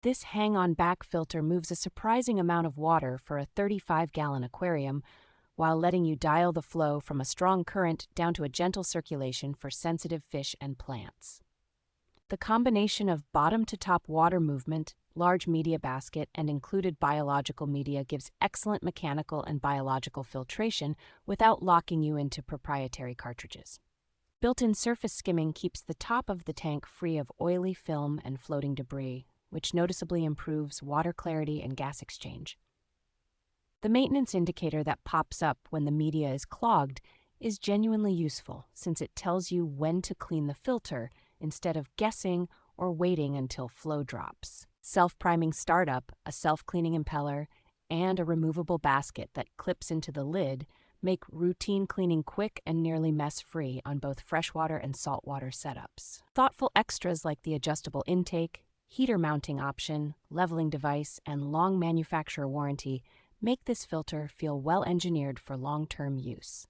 This hang-on back filter moves a surprising amount of water for a 35-gallon aquarium, while letting you dial the flow from a strong current down to a gentle circulation for sensitive fish and plants. The combination of bottom-to-top water movement, large media basket, and included biological media gives excellent mechanical and biological filtration without locking you into proprietary cartridges. Built-in surface skimming keeps the top of the tank free of oily film and floating debris, which noticeably improves water clarity and gas exchange. The maintenance indicator that pops up when the media is clogged is genuinely useful since it tells you when to clean the filter instead of guessing or waiting until flow drops. Self-priming startup, a self-cleaning impeller, and a removable basket that clips into the lid make routine cleaning quick and nearly mess-free on both freshwater and saltwater setups. Thoughtful extras like the adjustable intake, heater mounting option, leveling device, and long manufacturer warranty make this filter feel well-engineered for long-term use.